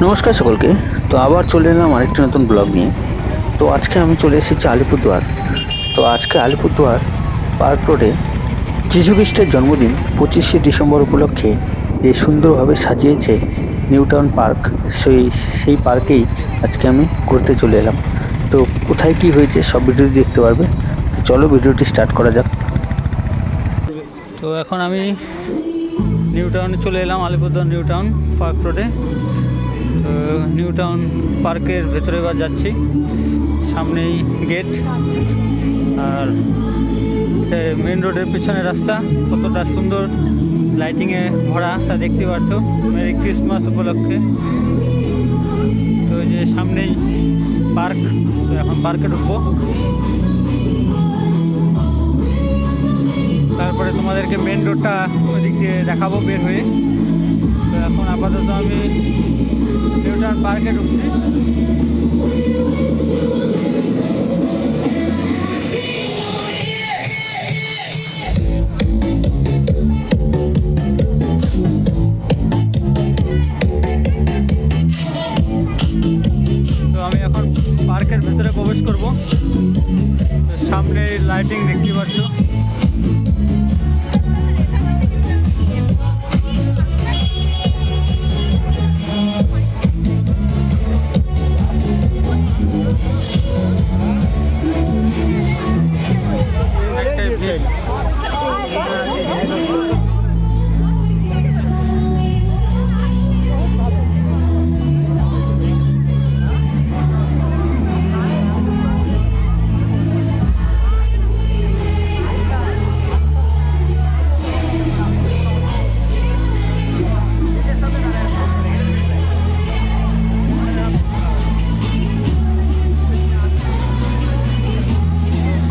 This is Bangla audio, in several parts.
নমস্কার সকলকে। তো আবার চলে এলাম আরেকটি নতুন ব্লগ নিয়ে। তো আজকে আমি চলে এসেছি আলিপুরদুয়ার। তো আজকে আলিপুরদুয়ার পার্ক রোডে যীশু খ্রিস্টের জন্মদিন 25শে ডিসেম্বর উপলক্ষে যে সুন্দরভাবে সাজিয়েছে নিউ টাউন পার্ক, সেই পার্কেই আজকে আমি ঘুরতে চলে এলাম। তো কোথায় কি হয়েছে সব ভিডিওটি দেখতে পারবে। তো চলো ভিডিওটি স্টার্ট করা যাক। তো এখন আমি নিউ টাউনে চলে এলাম, আলিপুরদুয়ার নিউ টাউন পার্ক রোডে। তো নিউ টাউন পার্কের ভেতরে এবার যাচ্ছি, সামনেই গেট। আর এটা মেন রোডের পিছনে রাস্তা, কতটা সুন্দর লাইটিংয়ে ভরা তা দেখতে পাচ্ছ, মেরি ক্রিসমাস উপলক্ষে। তো এই যে সামনেই পার্ক, তো এখন পার্কে ঢুকবো, তারপরে তোমাদেরকে মেন রোডটা ওদিক দিয়ে দেখাবো বের হয়ে। তো এখন আপাতত আমি নিউ টাউন পার্কে ঢুকছি। তো আমি এখন পার্কের ভেতরে প্রবেশ করব। সামনে লাইটিং দেখতে পাচ্ছ।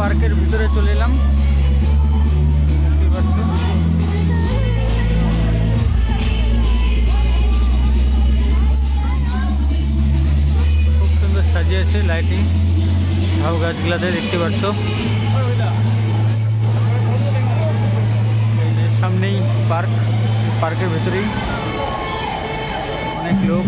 পার্কের ভিতরে চলে এলাম, দেখতে পাচ্ছ। খুব সুন্দর সাজিয়েছে লাইটিং, ঝাউ গাছগুলাতে দেখতে পাচ্ছ। এই যে সামনেই পার্ক, পার্কের ভেতরেই অনেক লোক।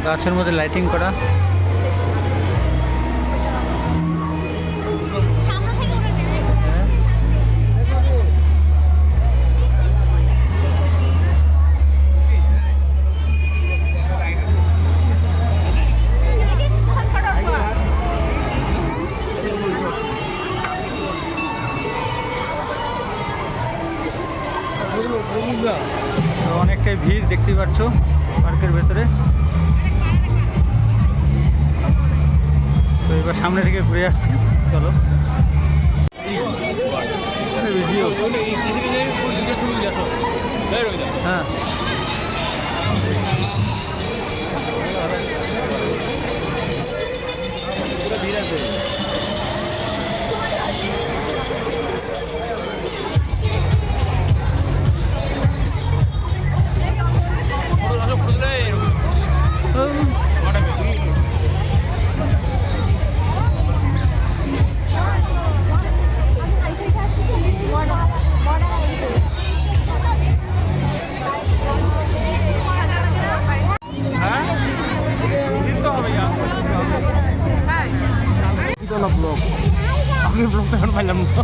গাছের মধ্যে লাইটিং করা। অনেকটাই ভিড় দেখতে পাচ্ছ পার্কের ভেতরে। তো এবার সামনে থেকে ঘুরে আসছি, চলো। হ্যাঁ, ভিড় আছে। ব্লগ আমি ব্লগ তখন পাইলাম না।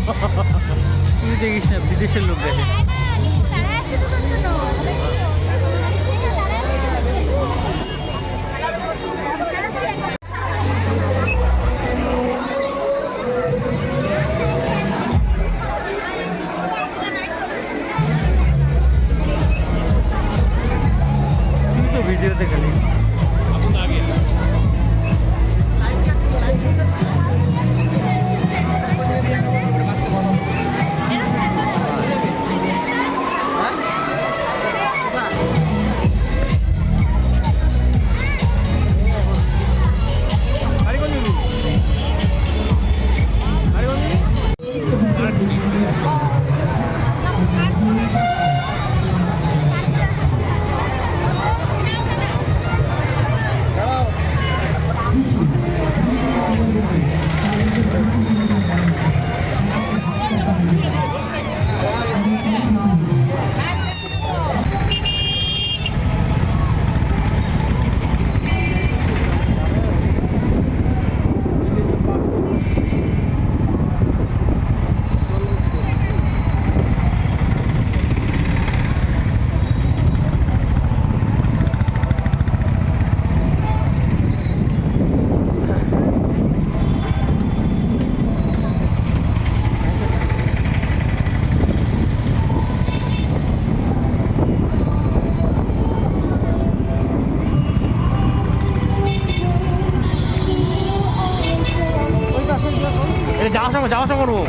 তুই দেখিস না, বিদেশের লোক দেখে। তুই তো ভিডিওতে খালি যাওয়া করবো।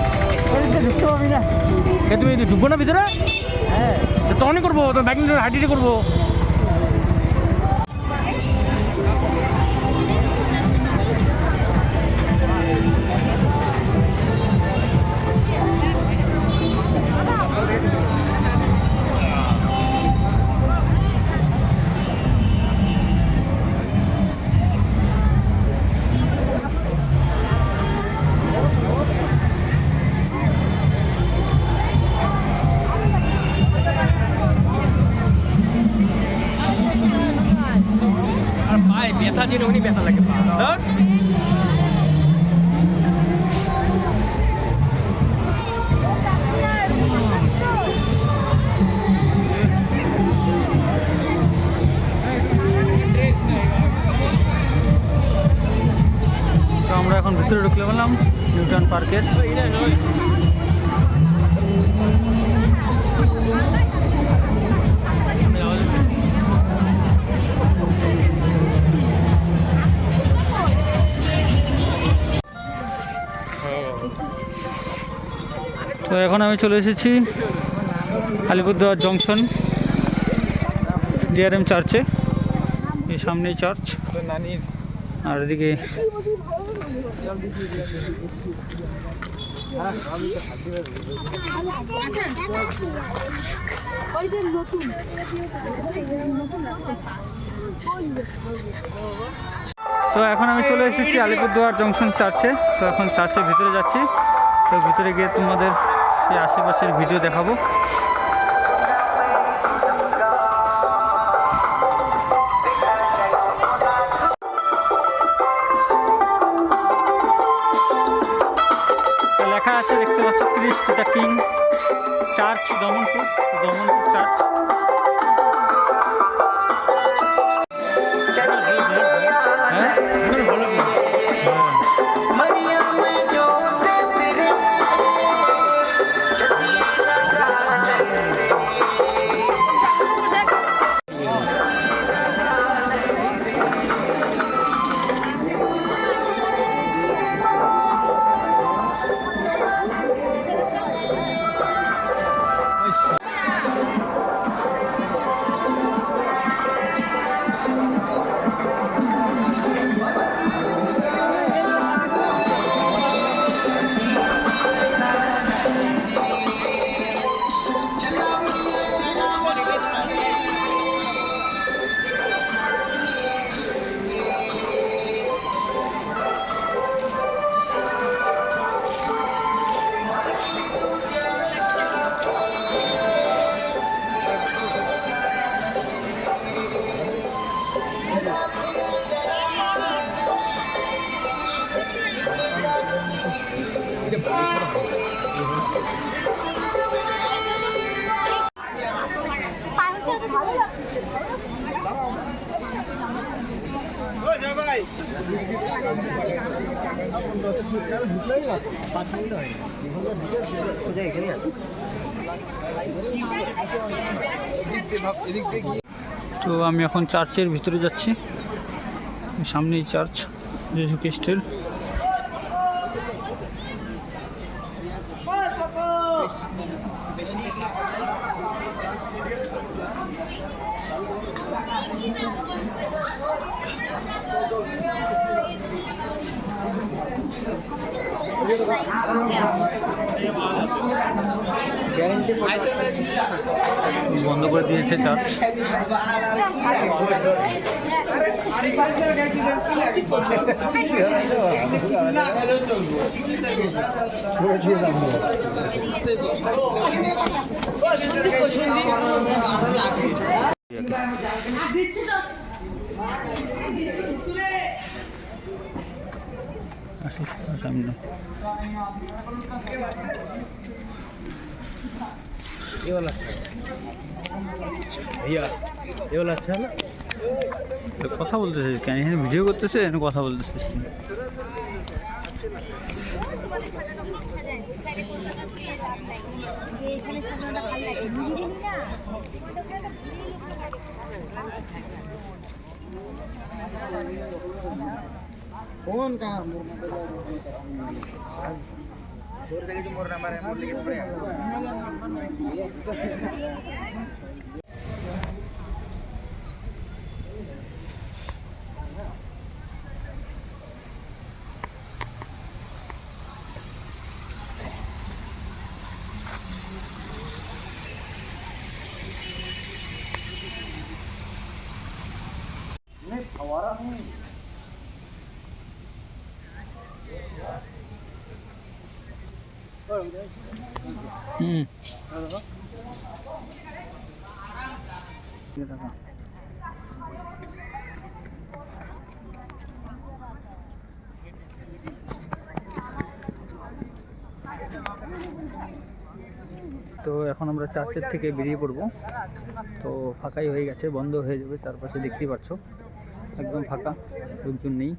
ঢুকতে পারবি না। তুমি ঢুকবো না ভিতরে? হ্যাঁ, তখনই করবো, তো ব্যাগ নিয়ে হাইটি করবো। আর পায়ে ব্যথা যেরকমই ব্যথা লাগে পা। তো আমরা এখন ভিতরে ঢুকলে বললাম নিউটন পার্কের। তো এখন আমি চলে এসেছি আলিপুরদুয়ার জংশন ডিআরএম চার্চে। এই সামনেই চার্চ, আর এদিকে তো এখন আমি চলে এসেছি আলিপুরদুয়ার জংশন চার্চে। তো এখন চার্চের ভিতরে যাচ্ছি। তো ভিতরে গিয়ে তোমাদের সেই আশেপাশের ভিডিও দেখাবো। লেখা আছে, দেখতে পাচ্ছ, ক্রিস্ট the king church, Damanpur church. তো আমি এখন চার্চের ভিতরে যাচ্ছি। সামনেই চার্চ যীশু খ্রিস্টের। বন্ধ করে দিয়েছে চার্চ। सामने ये वाला अच्छा है भैया, ये वाला अच्छा है ना। কথা বলতেছিস কেন? এখানে ভিডিও করতেছে, এখানে কথা বলতেছিস। कौन कहाँ তো এখন আমরা চার্চের থেকে বেরিয়ে পড়বো। তো ফাঁকাই হয়ে গেছে, বন্ধ হয়ে যাবে, চারপাশে দেখতেই পাচ্ছ একদম ফাঁকা, লোকজন নেই।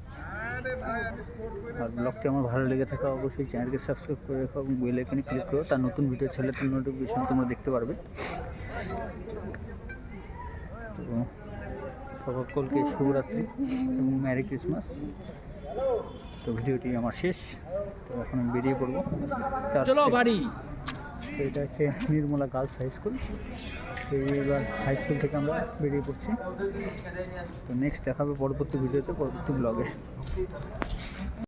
আর ব্লগটি আমার ভালো লেগে থাকা অবশ্যই চ্যানেলকে সাবস্ক্রাইব করে রাখো এবং বেল আইকনে ক্লিক করো, তার নতুন ভিডিও ছেলে তার নোটিফিকেশন তোমরা দেখতে পারবে। তো সকলকে শুভরাত্রি এবং ম্যারি ক্রিসমাস। তো ভিডিওটি আমার শেষ, তো এখন আমি বেরিয়ে পড়বো। চলো বাড়ি। এটা হচ্ছে নির্মলা গার্লস হাই স্কুল। এইবার হাই স্কুল থেকে আমরা বেরিয়ে পড়ছি। তো নেক্সট দেখা হবে পরবর্তী ভিডিওতে, পরবর্তী ব্লগে।